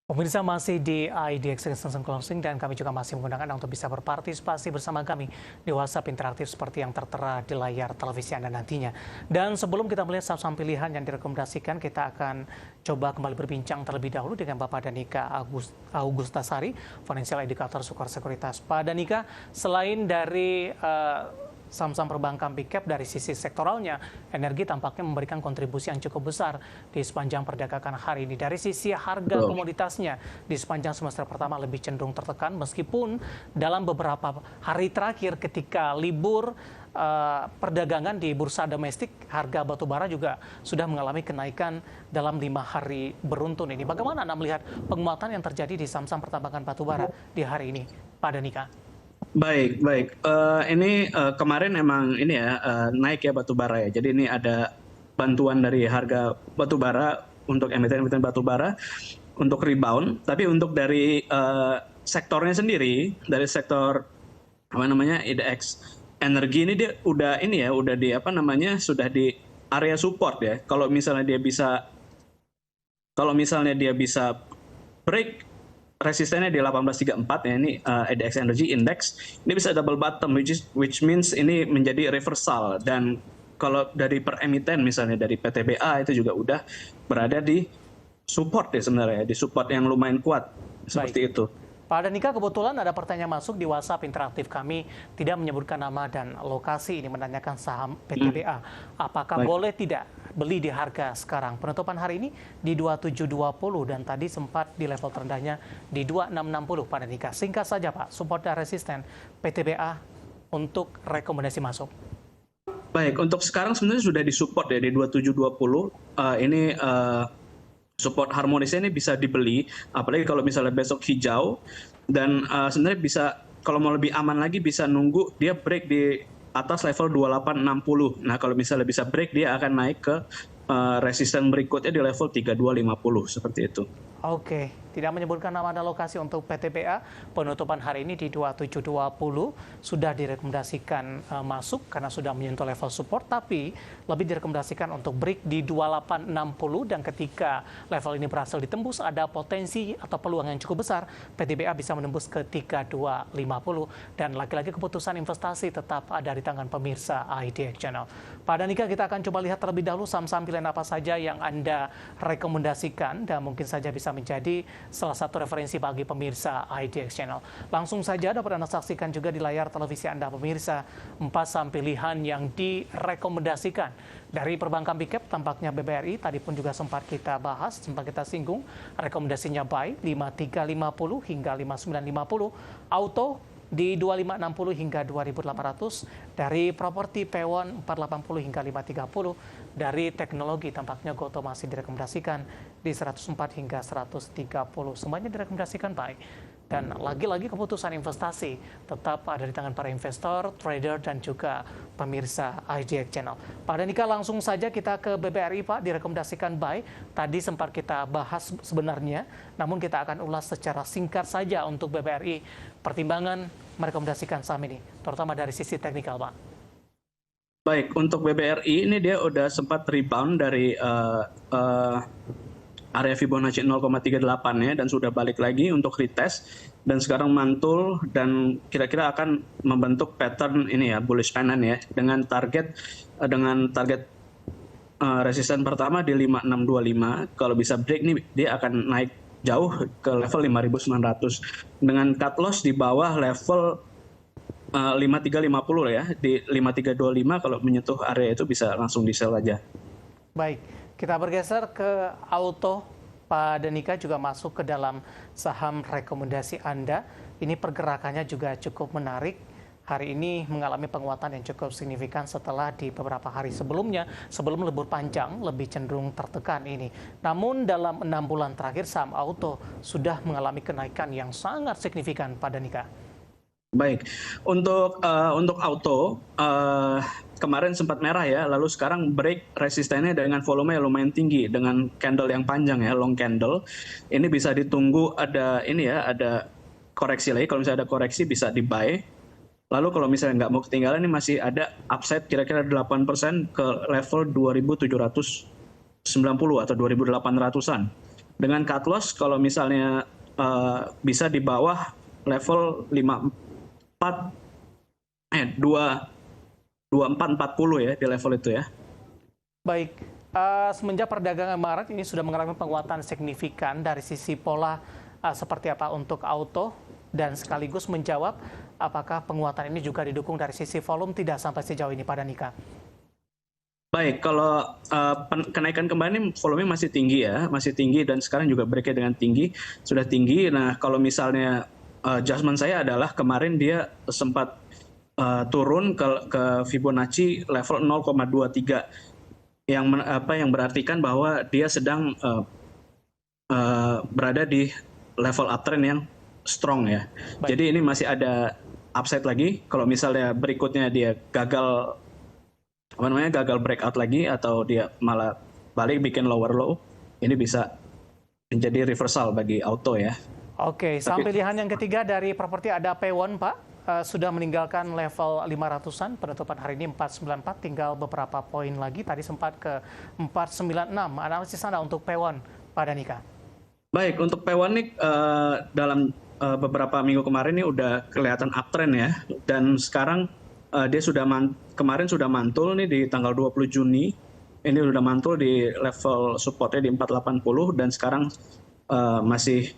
Pemirsa masih di IDX Extension Closing dan kami juga masih menggunakan Anda untuk bisa berpartisipasi bersama kami di WhatsApp interaktif seperti yang tertera di layar televisi Anda nantinya. Dan sebelum kita melihat saham-saham pilihan yang direkomendasikan, kita akan coba kembali berbincang terlebih dahulu dengan Bapak Danika Augustasari, Financial Educator Sukor Sekuritas. Pak Danika, selain dari saham-saham perbankan big cap dari sisi sektoralnya, energi tampaknya memberikan kontribusi yang cukup besar di sepanjang perdagangan hari ini. Dari sisi harga komoditasnya di sepanjang semester pertama lebih cenderung tertekan, meskipun dalam beberapa hari terakhir ketika libur perdagangan di bursa domestik, harga batubara juga sudah mengalami kenaikan dalam 5 hari beruntun ini. Bagaimana Anda melihat penguatan yang terjadi di saham-saham pertambangan batubara di hari ini, Pak Danika? Baik, baik. Ini kemarin emang ini ya naik ya batubara ya. Jadi ini ada bantuan dari harga batubara untuk emiten-emiten batubara untuk rebound. Tapi untuk dari sektornya sendiri, dari sektor apa namanya IDX energi ini dia udah ini ya, udah di apa namanya sudah di area support ya. Kalau misalnya dia bisa break resistennya di 1834 ya, ini IDX Energy Index ini bisa double bottom, which means ini menjadi reversal. Dan kalau dari per emiten misalnya dari PTBA itu juga udah berada di support ya sebenarnya, di support yang lumayan kuat seperti itu. Pak Danika, kebetulan ada pertanyaan masuk di WhatsApp interaktif kami, tidak menyebutkan nama dan lokasi, ini menanyakan saham PTBA. Apakah boleh tidak beli di harga sekarang? Penutupan hari ini di 2720 dan tadi sempat di level terendahnya di 2660, Pak Danika. Singkat saja Pak, support dan resisten PTBA untuk rekomendasi masuk. Baik, untuk sekarang sebenarnya sudah disupport ya di 2720. Ini support harmonisnya ini bisa dibeli, apalagi kalau misalnya besok hijau. Dan sebenarnya bisa, kalau mau lebih aman lagi, bisa nunggu dia break di atas level 2860. Nah, kalau misalnya bisa break, dia akan naik ke resisten berikutnya di level 3250, seperti itu. Oke, tidak menyebutkan nama dan lokasi untuk PTBA, penutupan hari ini di 2720 sudah direkomendasikan masuk karena sudah menyentuh level support, tapi lebih direkomendasikan untuk break di 2860 dan ketika level ini berhasil ditembus, ada potensi atau peluang yang cukup besar PTBA bisa menembus ke 3250 dan lagi-lagi keputusan investasi tetap ada di tangan pemirsa IDX Channel. Pak Danika, kita akan coba lihat terlebih dahulu saham-saham pilihan apa saja yang Anda rekomendasikan dan mungkin saja bisa menjadi salah satu referensi bagi pemirsa IDX Channel. Langsung saja dapat Anda saksikan juga di layar televisi Anda pemirsa 4 saham pilihan yang direkomendasikan. Dari perbankan big cap tampaknya BBRI tadi pun juga sempat kita bahas, sempat kita singgung, rekomendasinya buy 5350 hingga 5950, auto di 2560 hingga 2800, dari properti Pewon 480 hingga 530, dari teknologi tampaknya Goto masih direkomendasikan di 104 hingga 130, semuanya direkomendasikan baik. Dan lagi-lagi keputusan investasi tetap ada di tangan para investor, trader, dan juga pemirsa IDX Channel. Pak Danika, langsung saja kita ke BBRI Pak, direkomendasikan buy. Tadi sempat kita bahas sebenarnya, namun kita akan ulas secara singkat saja untuk BBRI, pertimbangan merekomendasikan saham ini, terutama dari sisi teknikal Pak. Baik, untuk BBRI ini dia udah sempat rebound dari area Fibonacci 0,38 ya, dan sudah balik lagi untuk retest dan sekarang mantul dan kira-kira akan membentuk pattern ini ya, bullish pennant ya, dengan target resisten pertama di 5625. Kalau bisa break nih dia akan naik jauh ke level 5900 dengan cut loss di bawah level 5350 ya, di 5325. Kalau menyentuh area itu bisa langsung di sell aja. Baik, kita bergeser ke auto. Pak Danika juga masuk ke dalam saham rekomendasi Anda. Ini pergerakannya juga cukup menarik. Hari ini mengalami penguatan yang cukup signifikan setelah di beberapa hari sebelumnya, sebelum libur panjang, lebih cenderung tertekan ini. Namun dalam 6 bulan terakhir saham auto sudah mengalami kenaikan yang sangat signifikan, Pak Danika. Baik, untuk auto kemarin sempat merah ya, lalu sekarang break resistennya dengan volume yang lumayan tinggi, dengan candle yang panjang ya, long candle. Ini bisa ditunggu ada ini ya, ada koreksi lagi. Kalau misalnya ada koreksi bisa di buy. Lalu kalau misalnya nggak mau ketinggalan, ini masih ada upside kira-kira 8% ke level 2790 atau 2800-an. dengan cut loss kalau misalnya bisa di bawah level 54 2440 ya di level itu ya. Baik, semenjak perdagangan Maret ini sudah mengalami penguatan signifikan dari sisi pola seperti apa untuk auto dan sekaligus menjawab apakah penguatan ini juga didukung dari sisi volume tidak sampai sejauh ini Pak Danika. Baik, kalau kenaikan kemarin volumenya masih tinggi ya, masih tinggi dan sekarang juga break-nya dengan tinggi, sudah tinggi. Nah, kalau misalnya adjustment saya adalah kemarin dia sempat turun ke Fibonacci level 0,23 yang berartikan bahwa dia sedang berada di level uptrend yang strong ya. Baik. Jadi ini masih ada upside lagi. Kalau misalnya berikutnya dia gagal breakout lagi atau dia malah balik bikin lower low, ini bisa menjadi reversal bagi auto ya. Oke, sampai pilihan yang ketiga dari properti ada P1 Pak. Sudah meninggalkan level 500-an, penutupan hari ini 494, tinggal beberapa poin lagi, tadi sempat ke 496. Analisis Anda untuk P1, Pak Danika? Baik, untuk P1 nih dalam beberapa minggu kemarin ini udah kelihatan uptrend ya, dan sekarang dia kemarin sudah mantul nih di tanggal 20 Juni, ini sudah mantul di level supportnya di 480 dan sekarang masih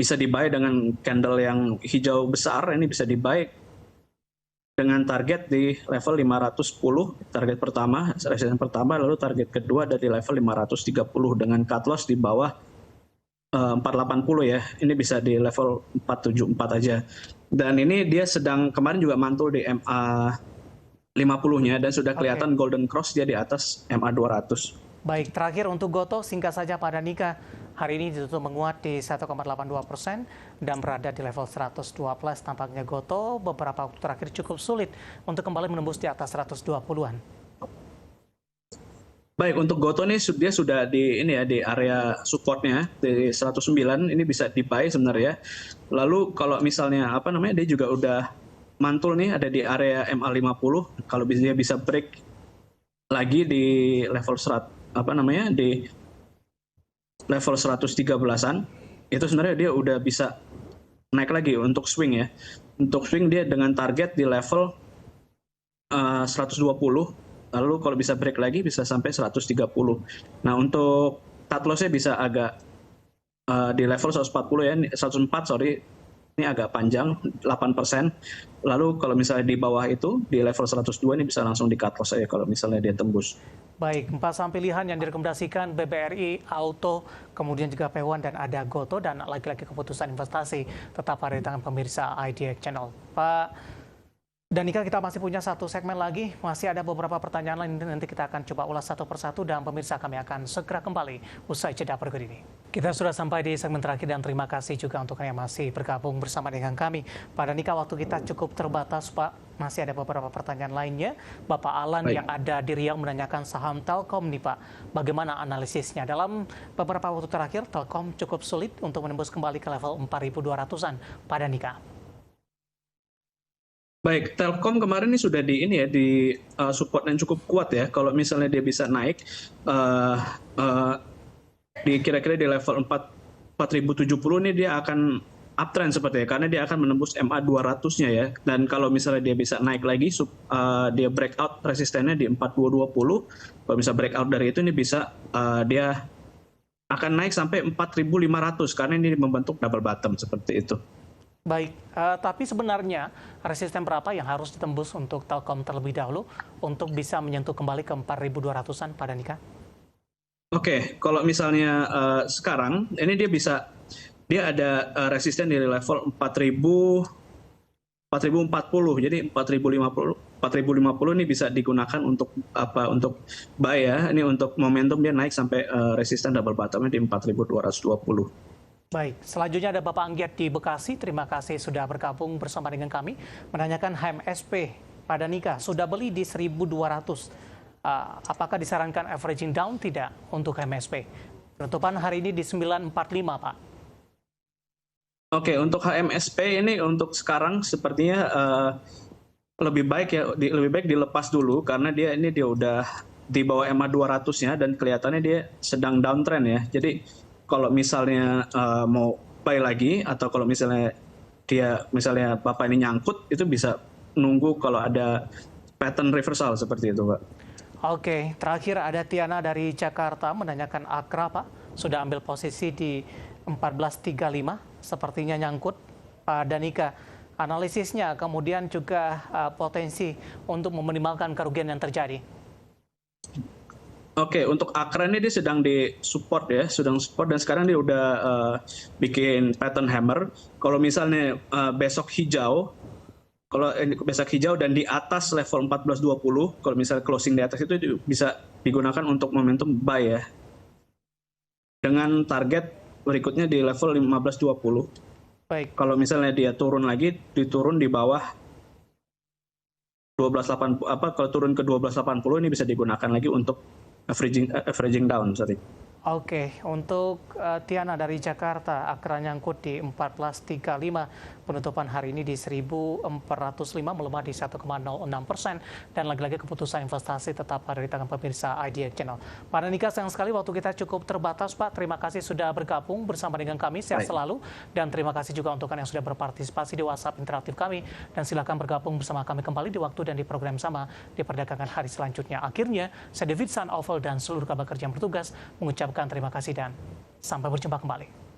bisa di-buy dengan candle yang hijau besar, ini bisa di-buy dengan target di level 510, target pertama, resistance pertama, lalu target kedua dari level 530 dengan cut loss di bawah 480 ya, ini bisa di level 474 aja. Dan ini dia kemarin juga mantul di MA 50-nya dan sudah kelihatan golden cross dia di atas MA 200. Baik, terakhir untuk Gotoh, singkat saja Pak Danika. Hari ini ditutup menguat di 1,82% dan berada di level 112. Tampaknya Gotoh beberapa waktu terakhir cukup sulit untuk kembali menembus di atas 120-an. Baik, untuk Gotoh nih dia sudah di area supportnya di 109, ini bisa di-buy sebenarnya. Lalu kalau misalnya dia juga udah mantul nih ada di area MA50, kalau dia bisa break lagi di level di level 113-an, itu sebenarnya dia udah bisa naik lagi untuk swing ya. Untuk swing dia dengan target di level 120. Lalu kalau bisa break lagi bisa sampai 130. Nah, untuk cut loss-nya bisa agak di level 140 ya, 104 sorry. Ini agak panjang, 8%. Lalu kalau misalnya di bawah itu, di level 102 ini bisa langsung di cut loss aja kalau misalnya dia tembus. Baik, 4 saham pilihan yang direkomendasikan BBRI, Auto, kemudian juga P1 dan ada Gotoh, dan lagi-lagi keputusan investasi tetap ada di tangan pemirsa IDX Channel. Pak Danika, kita masih punya satu segmen lagi, masih ada beberapa pertanyaan lain, nanti kita akan coba ulas satu persatu dan pemirsa kami akan segera kembali usai jeda berikut ini. Kita sudah sampai di segmen terakhir dan terima kasih juga untuk yang masih bergabung bersama dengan kami. Pak Danika, waktu kita cukup terbatas Pak, masih ada beberapa pertanyaan lainnya. Bapak Alan yang ada di Riau menanyakan saham Telkom nih Pak, bagaimana analisisnya? Dalam beberapa waktu terakhir Telkom cukup sulit untuk menembus kembali ke level 4.200-an. Pak Danika. Baik, Telkom kemarin ini sudah di support yang cukup kuat ya. Kalau misalnya dia bisa naik di kira-kira di level 4070 ini dia akan uptrend sepertinya karena dia akan menembus MA 200-nya ya. Dan kalau misalnya dia bisa naik lagi dia breakout resistennya di 4220. Kalau bisa breakout dari itu ini bisa dia akan naik sampai 4500 karena ini membentuk double bottom seperti itu. Baik, tapi sebenarnya resisten berapa yang harus ditembus untuk Telkom terlebih dahulu untuk bisa menyentuh kembali ke 4.200-an, Pak Danika? Oke, kalau misalnya sekarang ini dia ada resisten di level 4040, jadi 4050 ini bisa digunakan untuk buy ya. Ini untuk momentum dia naik sampai resisten double bottomnya di 4220. Baik, selanjutnya ada Bapak Anggiat di Bekasi. Terima kasih sudah bergabung bersama dengan kami. Menanyakan HMSP, Pak Danika, sudah beli di 1.200. Apakah disarankan averaging down tidak untuk HMSP? Penutupan hari ini di 945, Pak. Oke, untuk HMSP ini untuk sekarang sepertinya lebih baik dilepas dulu karena dia udah di bawah MA 200-nya dan kelihatannya dia sedang downtrend ya. Jadi kalau misalnya mau buy lagi atau kalau misalnya Bapak ini nyangkut, itu bisa nunggu kalau ada pattern reversal seperti itu, Pak. Oke, terakhir ada Tiana dari Jakarta menanyakan Akra, Pak. Sudah ambil posisi di 14.35, sepertinya nyangkut. Pak Danika, analisisnya kemudian juga potensi untuk meminimalkan kerugian yang terjadi. Oke, untuk Akra ini dia sedang di support ya, sedang support dan sekarang dia udah bikin pattern hammer. Kalau misalnya besok hijau, dan di atas level 14.20, kalau misalnya closing di atas itu bisa digunakan untuk momentum buy ya. Dengan target berikutnya di level 15.20. Baik. Kalau misalnya dia turun lagi, diturun di bawah 12.80, kalau turun ke 12.80 ini bisa digunakan lagi untuk averaging down, sorry. Oke, untuk Tiana dari Jakarta, Akra nyangkut di 14.35, penutupan hari ini di 1.405, melemah di 1,06%, dan lagi-lagi keputusan investasi tetap ada di tangan pemirsa Idea Channel. Pak Danika, sayang sekali waktu kita cukup terbatas, Pak. Terima kasih sudah bergabung bersama dengan kami, sehat selalu, dan terima kasih juga untuk yang sudah berpartisipasi di WhatsApp interaktif kami, dan silakan bergabung bersama kami kembali di waktu dan di program sama di perdagangan hari selanjutnya. Akhirnya, saya David San Oval dan seluruh kabar kerja yang bertugas mengucapkan terima kasih dan sampai berjumpa kembali.